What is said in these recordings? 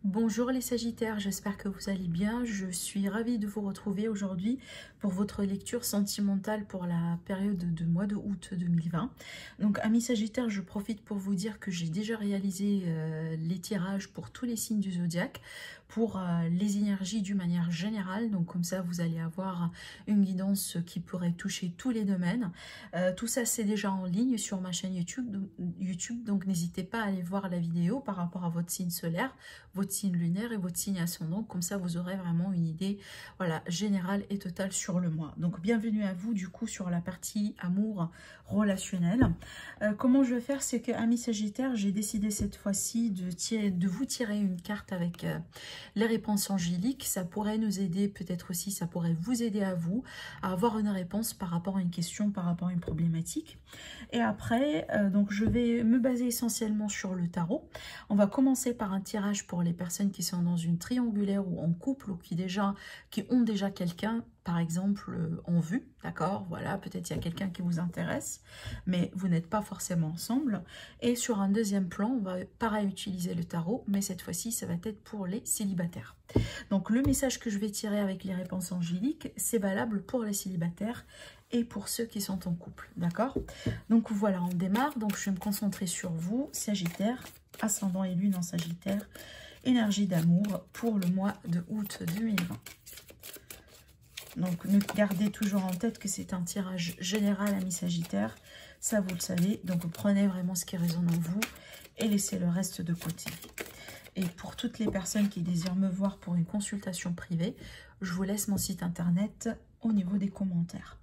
Bonjour les Sagittaires, j'espère que vous allez bien. Je suis ravie de vous retrouver aujourd'hui pour votre lecture sentimentale pour la période de mois de août 2020. Donc amis Sagittaires, je profite pour vous dire que j'ai déjà réalisé les tirages pour tous les signes du zodiaque, pour les énergies d'une manière générale. Donc comme ça, vous allez avoir une guidance qui pourrait toucher tous les domaines. Tout ça, c'est déjà en ligne sur ma chaîne YouTube, donc n'hésitez pas à aller voir la vidéo par rapport à votre signe solaire, votre signe lunaire et votre signe ascendant. Comme ça, vous aurez vraiment une idée, voilà, générale et totale sur le mois. Donc, bienvenue à vous, du coup, sur la partie amour relationnel. Comment je vais faire, c'est que, amis Sagittaires, j'ai décidé cette fois-ci de vous tirer une carte avec les réponses angéliques. Ça pourrait nous aider, peut-être aussi, ça pourrait vous aider à vous à avoir une réponse par rapport à une question, par rapport à une problématique. Et après, donc, je vais me baser essentiellement sur le tarot. On va commencer par un tirage pour les personnes qui sont dans une triangulaire ou en couple ou qui ont déjà quelqu'un, par exemple, en vue, d'accord? Voilà, peut-être il y a quelqu'un qui vous intéresse, mais vous n'êtes pas forcément ensemble. Et sur un deuxième plan, on va pareil utiliser le tarot, mais cette fois-ci, ça va être pour les célibataires. Donc, le message que je vais tirer avec les réponses angéliques, c'est valable pour les célibataires et pour ceux qui sont en couple, d'accord? Donc, voilà, on démarre. Donc, je vais me concentrer sur vous, Sagittaire, ascendant et lune en Sagittaire, énergie d'amour pour le mois de août 2020. Donc, gardez toujours en tête que c'est un tirage général, amis Sagittaire. Ça, vous le savez. Donc, prenez vraiment ce qui résonne en vous et laissez le reste de côté. Et pour toutes les personnes qui désirent me voir pour une consultation privée, je vous laisse mon site internet au niveau des commentaires.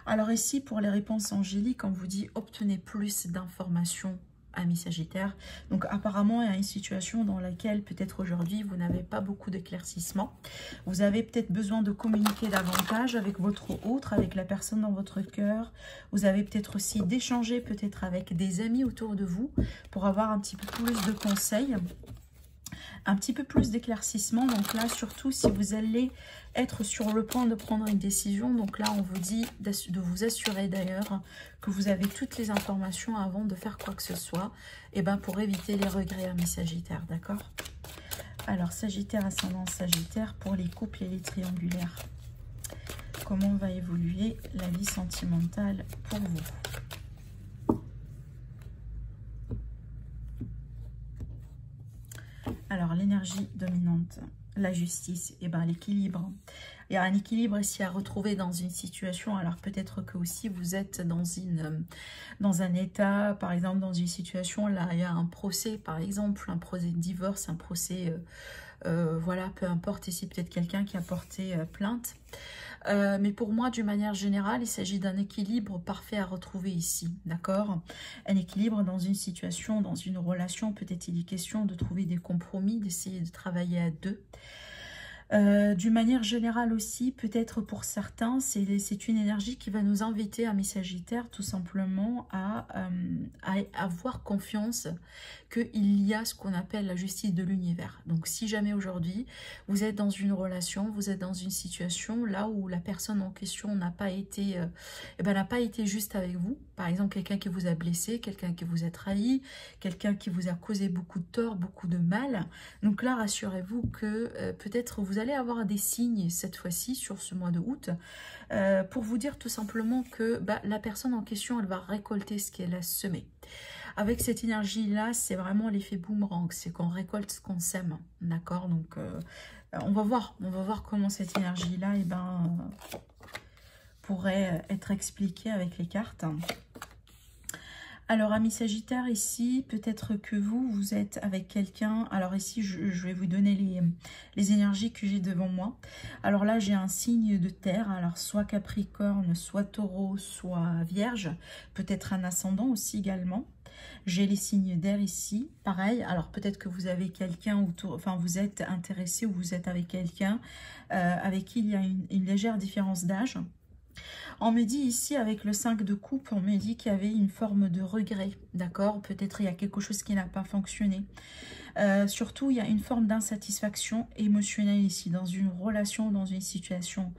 Alors ici, pour les réponses angéliques, on vous dit « Obtenez plus d'informations » amis Sagittaire. Donc apparemment, il y a une situation dans laquelle peut-être aujourd'hui, vous n'avez pas beaucoup d'éclaircissement. Vous avez peut-être besoin de communiquer davantage avec votre autre, avec la personne dans votre cœur. Vous avez peut-être aussi d'échanger peut-être avec des amis autour de vous pour avoir un petit peu plus de conseils, un petit peu plus d'éclaircissement. Donc là, surtout si vous allez être sur le point de prendre une décision. Donc là, on vous dit de vous assurer d'ailleurs que vous avez toutes les informations avant de faire quoi que ce soit. Et bien pour éviter les regrets, amis Sagittaires, d'accord? Alors, Sagittaire, ascendant Sagittaire, pour les couples et les triangulaires. Comment va évoluer la vie sentimentale pour vous? Alors, l'énergie dominante, la justice, et ben l'équilibre. Il y a un équilibre ici à retrouver dans une situation. Alors, peut-être que aussi vous êtes dans un état, par exemple, dans une situation, là, il y a un procès, par exemple, un procès de divorce, un procès, voilà, peu importe, ici, peut-être quelqu'un qui a porté plainte. Mais pour moi, d'une manière générale, il s'agit d'un équilibre parfait à retrouver ici, d'accord? Un équilibre dans une situation, dans une relation, peut-être il est question de trouver des compromis, d'essayer de travailler à deux. D'une manière générale aussi, peut-être pour certains, c'est une énergie qui va nous inviter, amis Sagittaires, tout simplement à avoir confiance qu'il y a ce qu'on appelle la justice de l'univers. Donc si jamais aujourd'hui, vous êtes dans une relation, vous êtes dans une situation là où la personne en question n'a pas été, n'a pas été juste avec vous, par exemple quelqu'un qui vous a blessé, quelqu'un qui vous a trahi, quelqu'un qui vous a causé beaucoup de tort, beaucoup de mal, donc là rassurez-vous que peut-être vous allez avoir des signes cette fois-ci sur ce mois de août pour vous dire tout simplement que la personne en question, elle va récolter ce qu'elle a semé. Avec cette énergie-là, c'est vraiment l'effet boomerang, c'est qu'on récolte ce qu'on sème, d'accord? Donc on va voir comment cette énergie-là pourrait être expliquée avec les cartes. Alors, amis Sagittaire, ici, peut-être que vous êtes avec quelqu'un. Alors ici, je vais vous donner les énergies que j'ai devant moi. Alors là, j'ai un signe de terre. Alors, soit Capricorne, soit Taureau, soit Vierge. Peut-être un ascendant aussi également. J'ai les signes d'air ici. Pareil, alors peut-être que vous avez quelqu'un autour, enfin vous êtes intéressé ou vous êtes avec quelqu'un avec qui il y a une légère différence d'âge. On me dit ici, avec le 5 de coupe, on me dit qu'il y avait une forme de regret, d'accord? Peut-être il y a quelque chose qui n'a pas fonctionné. Surtout, il y a une forme d'insatisfaction émotionnelle ici, dans une relation, dans une situation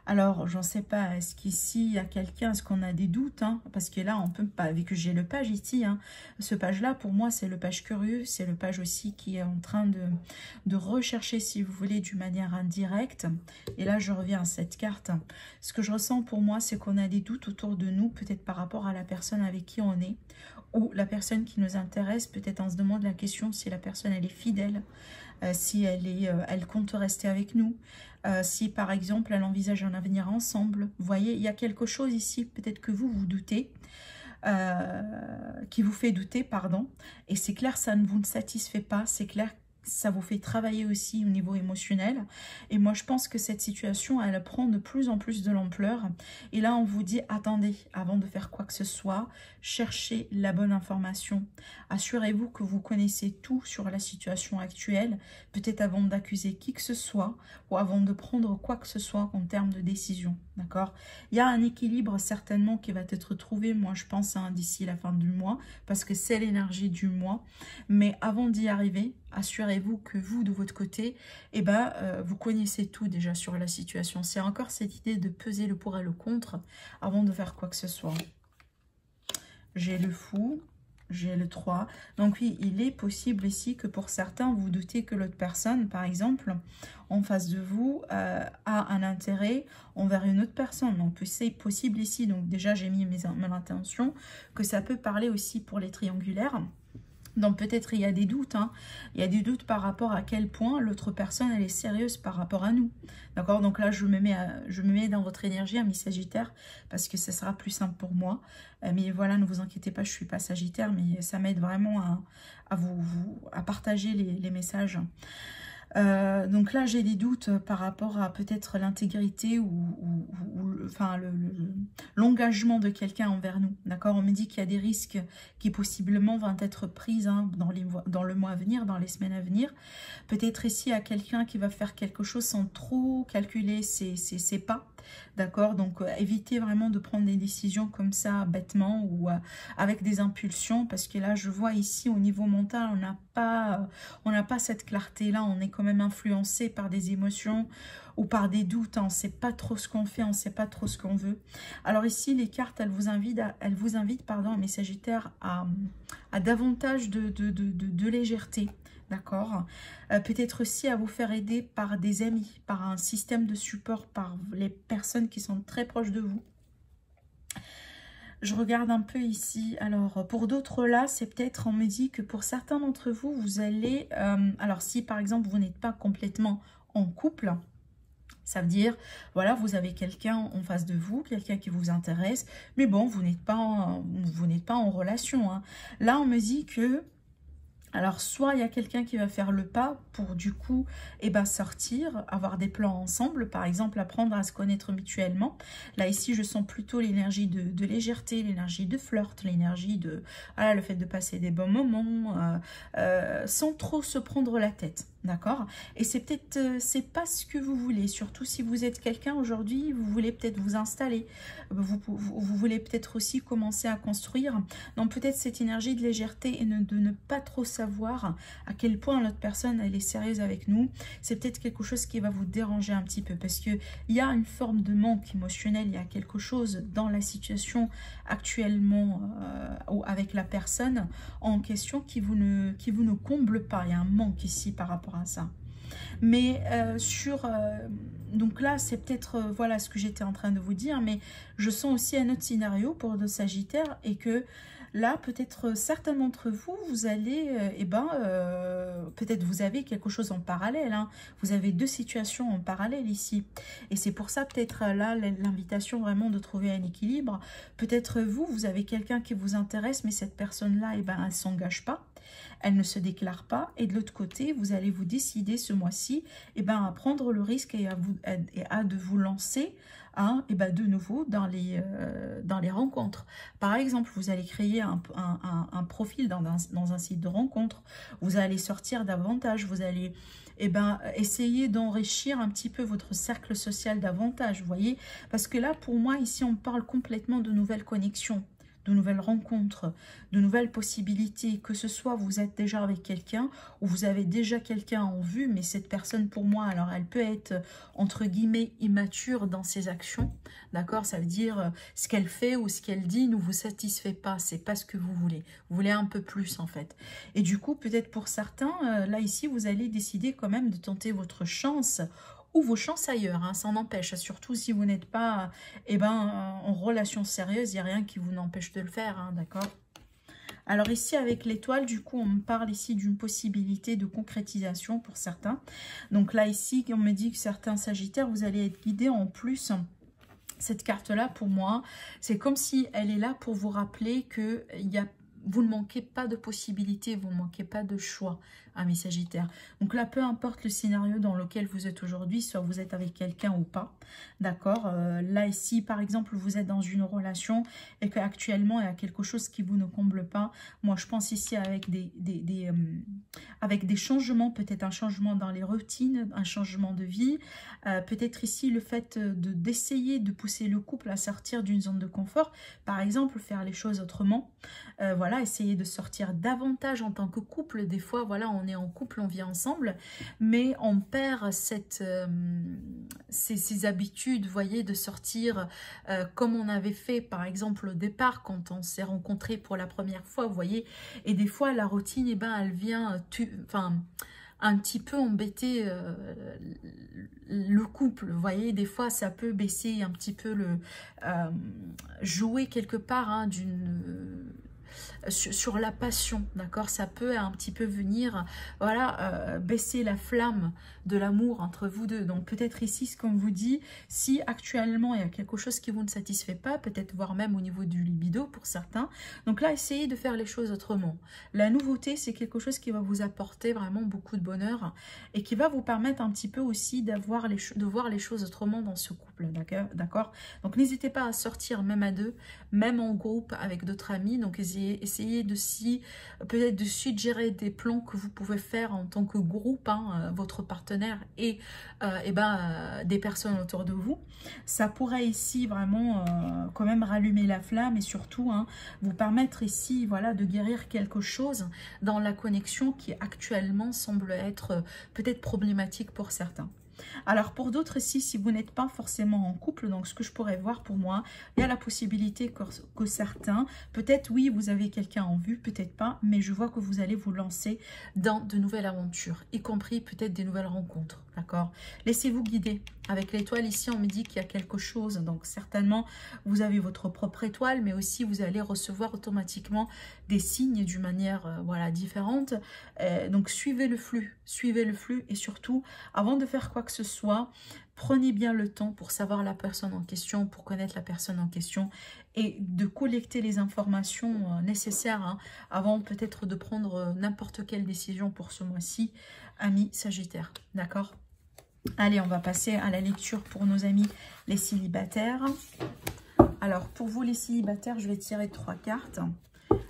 Alors, j'en sais pas, est-ce qu'ici, il y a quelqu'un, est-ce qu'on a des doutes, hein? Parce que là, on peut pas, vu que j'ai le page ici, hein, ce page-là, pour moi, c'est le page curieux, c'est le page aussi qui est en train de rechercher, si vous voulez, d'une manière indirecte. Et là, je reviens à cette carte. Ce que je ressens pour moi, c'est qu'on a des doutes autour de nous, peut-être par rapport à la personne avec qui on est, ou la personne qui nous intéresse, peut-être on se demande la question si la personne, elle est fidèle, si elle compte rester avec nous, si par exemple elle envisage un avenir ensemble. Vous voyez, il y a quelque chose ici, peut-être que vous doutez, qui vous fait douter, pardon, et c'est clair, ça ne vous satisfait pas, c'est clair, ça vous fait travailler aussi au niveau émotionnel. Et moi, je pense que cette situation, elle prend de plus en plus de l'ampleur. Et là, on vous dit, attendez, avant de faire quoi que ce soit, cherchez la bonne information. Assurez-vous que vous connaissez tout sur la situation actuelle, peut-être avant d'accuser qui que ce soit, ou avant de prendre quoi que ce soit en termes de décision. D'accord? Il y a un équilibre certainement qui va être trouvé, moi, je pense, hein, d'ici la fin du mois, parce que c'est l'énergie du mois. Mais avant d'y arriver, assurez-vous que vous, de votre côté, vous connaissez tout déjà sur la situation. C'est encore cette idée de peser le pour et le contre avant de faire quoi que ce soit. J'ai le fou, j'ai le 3. Donc oui, il est possible ici que pour certains, vous doutez que l'autre personne, par exemple, en face de vous, a un intérêt envers une autre personne. Donc c'est possible ici, donc déjà j'ai mis mon intention, que ça peut parler aussi pour les triangulaires. Donc peut-être il y a des doutes, hein. Il y a des doutes par rapport à quel point l'autre personne elle est sérieuse par rapport à nous. D'accord? Donc là je me mets dans votre énergie, amis Sagittaire, parce que ça sera plus simple pour moi. Mais voilà, ne vous inquiétez pas, je ne suis pas Sagittaire, mais ça m'aide vraiment à partager les messages. Donc là j'ai des doutes par rapport à peut-être l'intégrité ou enfin l'engagement de quelqu'un envers nous, d'accord? On me dit qu'il y a des risques qui possiblement vont être pris, hein, dans le mois à venir, dans les semaines à venir. Peut-être ici à quelqu'un qui va faire quelque chose sans trop calculer ses pas, d'accord? Donc évitez vraiment de prendre des décisions comme ça bêtement ou avec des impulsions, parce que là je vois ici au niveau mental on n'a pas cette clarté là, on est quand même influencé par des émotions ou par des doutes, hein. On ne sait pas trop ce qu'on fait, on ne sait pas trop ce qu'on veut. Alors ici les cartes elles vous invitent pardon, mes Sagittaires à davantage de légèreté. D'accord? Peut-être aussi à vous faire aider par des amis, par un système de support, par les personnes qui sont très proches de vous. Je regarde un peu ici. Alors, pour d'autres là, c'est peut-être, on me dit que pour certains d'entre vous, vous allez... alors, si par exemple, vous n'êtes pas complètement en couple, ça veut dire, voilà, vous avez quelqu'un en face de vous, quelqu'un qui vous intéresse, mais bon, vous n'êtes pas en relation, hein. Là, on me dit que... Alors, soit il y a quelqu'un qui va faire le pas pour du coup sortir, avoir des plans ensemble, par exemple apprendre à se connaître mutuellement. Là, ici, je sens plutôt l'énergie de légèreté, l'énergie de flirt, l'énergie de... Voilà, le fait de passer des bons moments, sans trop se prendre la tête. D'accord? Et c'est peut-être, c'est pas ce que vous voulez, surtout si vous êtes quelqu'un aujourd'hui, vous voulez peut-être vous installer, vous voulez peut-être aussi commencer à construire. Donc peut-être cette énergie de légèreté et de ne pas trop savoir à quel point l'autre personne elle est sérieuse avec nous, c'est peut-être quelque chose qui va vous déranger un petit peu, parce que il y a une forme de manque émotionnel, il y a quelque chose dans la situation actuellement avec la personne en question qui vous ne comble pas. Il y a un manque ici par rapport à ça. Mais donc là c'est peut-être voilà ce que j'étais en train de vous dire, mais je sens aussi un autre scénario pour le Sagittaire, et que là peut-être certains d'entre vous, vous allez peut-être vous avez quelque chose en parallèle, hein. Vous avez deux situations en parallèle ici, et c'est pour ça peut-être là l'invitation vraiment de trouver un équilibre. Peut-être vous avez quelqu'un qui vous intéresse, mais cette personne là elle s'engage pas, elle ne se déclare pas, et de l'autre côté vous allez vous décider ce mois-ci à prendre le risque et à de vous lancer, hein, de nouveau dans les rencontres. Par exemple, vous allez créer un profil dans un site de rencontre, vous allez sortir davantage, vous allez essayer d'enrichir un petit peu votre cercle social davantage, vous voyez, parce que là pour moi ici on parle complètement de nouvelles connexions. de nouvelles rencontres, de nouvelles possibilités, que ce soit vous êtes déjà avec quelqu'un ou vous avez déjà quelqu'un en vue, mais cette personne pour moi, alors elle peut être entre guillemets immature dans ses actions, d'accord? Ça veut dire ce qu'elle fait ou ce qu'elle dit ne vous satisfait pas, c'est pas ce que vous voulez un peu plus en fait. Et du coup, peut-être pour certains, là ici, vous allez décider quand même de tenter votre chance ou vos chances ailleurs, hein, ça n'empêche, surtout si vous n'êtes pas en relation sérieuse, il n'y a rien qui vous empêche de le faire, hein, d'accord? Alors ici, avec l'étoile, du coup, on me parle ici d'une possibilité de concrétisation pour certains. Donc là, ici, on me dit que certains Sagittaires, vous allez être guidés en plus. Cette carte-là, pour moi, c'est comme si elle est là pour vous rappeler que vous ne manquez pas de possibilités, vous ne manquez pas de choix, amis Sagittaires. Donc là, peu importe le scénario dans lequel vous êtes aujourd'hui, soit vous êtes avec quelqu'un ou pas, d'accord. Là, ici, par exemple, vous êtes dans une relation et qu'actuellement, il y a quelque chose qui vous ne comble pas. Moi, je pense ici avec avec des changements, peut-être un changement dans les routines, un changement de vie. Peut-être ici, le fait d'essayer de pousser le couple à sortir d'une zone de confort. Par exemple, faire les choses autrement. Voilà, essayer de sortir davantage en tant que couple. Des fois, voilà, on est en couple, on vit ensemble, mais on perd ces habitudes, vous voyez, de sortir comme on avait fait, par exemple, au départ, quand on s'est rencontrés pour la première fois, vous voyez. Et des fois, la routine, elle vient, un petit peu embêter le couple, vous voyez, des fois ça peut baisser un petit peu jouer quelque part hein, sur la passion, d'accord, ça peut un petit peu venir, voilà, baisser la flamme de l'amour entre vous deux. Donc peut-être ici, ce qu'on vous dit, si actuellement il y a quelque chose qui vous ne satisfait pas, peut-être voire même au niveau du libido pour certains, donc là essayez de faire les choses autrement. La nouveauté, c'est quelque chose qui va vous apporter vraiment beaucoup de bonheur et qui va vous permettre un petit peu aussi de voir les choses autrement dans ce couple, d'accord. Donc n'hésitez pas à sortir même à deux, même en groupe avec d'autres amis. Donc essayez de peut-être de suggérer des plans que vous pouvez faire en tant que groupe, hein, votre partenaire et des personnes autour de vous. Ça pourrait ici vraiment quand même rallumer la flamme et surtout hein, vous permettre ici voilà, de guérir quelque chose dans la connexion qui actuellement semble être peut-être problématique pour certains. Alors pour d'autres ici, si vous n'êtes pas forcément en couple, donc ce que je pourrais voir pour moi, il y a la possibilité que certains, peut-être oui, vous avez quelqu'un en vue, peut-être pas, mais je vois que vous allez vous lancer dans de nouvelles aventures, y compris peut-être des nouvelles rencontres, d'accord? Laissez-vous guider. Avec l'étoile ici, on me dit qu'il y a quelque chose, donc certainement vous avez votre propre étoile, mais aussi vous allez recevoir automatiquement des signes d'une manière voilà, différente. Donc suivez le flux et surtout, avant de faire quoi que ce soit, prenez bien le temps pour savoir la personne en question, pour connaître la personne en question et de collecter les informations nécessaires hein, avant peut-être de prendre n'importe quelle décision pour ce mois-ci, amis Sagittaires, d'accord? Allez, on va passer à la lecture pour nos amis les célibataires. Alors, pour vous les célibataires, je vais tirer 3 cartes.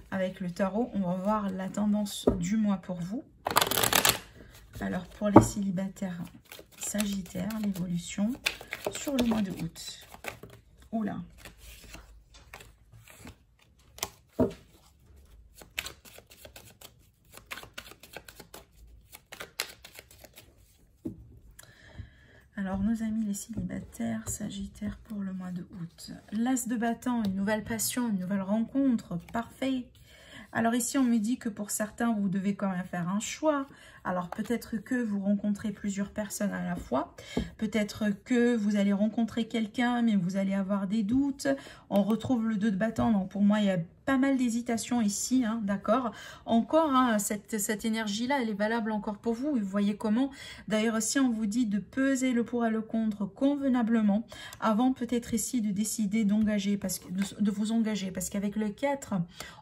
Avec le tarot, on va voir la tendance du mois pour vous. Alors, pour les célibataires Sagittaires, l'évolution sur le mois de août. Oula. Alors, nos amis les célibataires, Sagittaires pour le mois de août. L'As de bâton, une nouvelle passion, une nouvelle rencontre, parfait. Alors ici, on me dit que pour certains, vous devez quand même faire un choix. Alors peut-être que vous rencontrez plusieurs personnes à la fois. Peut-être que vous allez rencontrer quelqu'un, mais vous allez avoir des doutes. On retrouve le 2 de bâton. Donc pour moi, il y a pas mal d'hésitation ici, hein, d'accord. Encore, hein, cette énergie-là, elle est valable encore pour vous. Vous voyez comment. D'ailleurs, si on vous dit de peser le pour et le contre convenablement, avant peut-être ici de décider d'engager, de vous engager. Parce qu'avec le 4,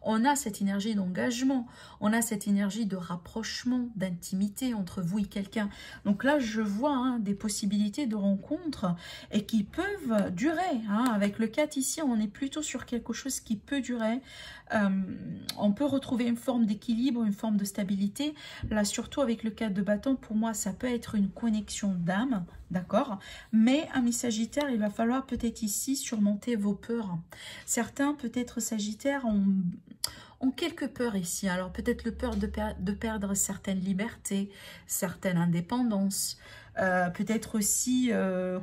on a cette énergie d'engagement, on a cette énergie de rapprochement, d'intimité entre vous et quelqu'un. Donc là, je vois hein, des possibilités de rencontres et qui peuvent durer. Hein. Avec le 4 ici, on est plutôt sur quelque chose qui peut durer. on peut retrouver une forme d'équilibre, une forme de stabilité. Là, surtout avec le 4 de bâton, pour moi, ça peut être une connexion d'âme, d'accord? Mais, amis Sagittaire, il va falloir peut-être ici surmonter vos peurs. Certains, peut-être Sagittaires, ont quelques peurs ici. Alors, peut-être le peur de perdre certaines libertés, certaines indépendances, peut-être aussi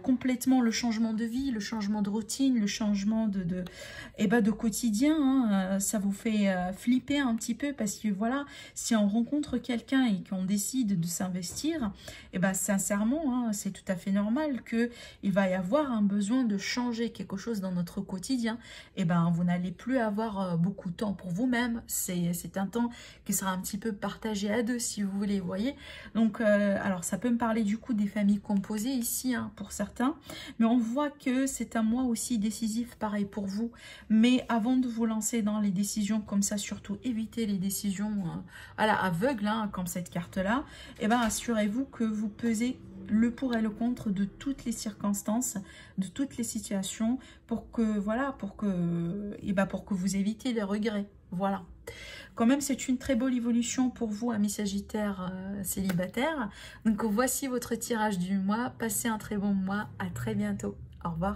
complètement le changement de vie, le changement de routine, le changement de quotidien. Hein. Ça vous fait flipper un petit peu parce que voilà, si on rencontre quelqu'un et qu'on décide de s'investir, et ben sincèrement, hein, c'est tout à fait normal qu'il va y avoir un besoin de changer quelque chose dans notre quotidien. Et ben vous n'allez plus avoir beaucoup de temps pour vous-même. C'est un temps qui sera un petit peu partagé à deux, si vous voulez, vous voyez. Donc, alors ça peut me parler du coup des familles composées ici, hein, pour certains. Mais on voit que c'est un mois aussi décisif, pareil pour vous. Mais avant de vous lancer dans les décisions comme ça, surtout évitez les décisions à la aveugle, hein, comme cette carte-là. Et ben assurez-vous que vous pesez le pour et le contre de toutes les circonstances, de toutes les situations, pour que voilà, pour que vous évitiez les regrets. Voilà. Quand même, c'est une très belle évolution pour vous, amis Sagittaires célibataires. Donc, voici votre tirage du mois. Passez un très bon mois. À très bientôt. Au revoir.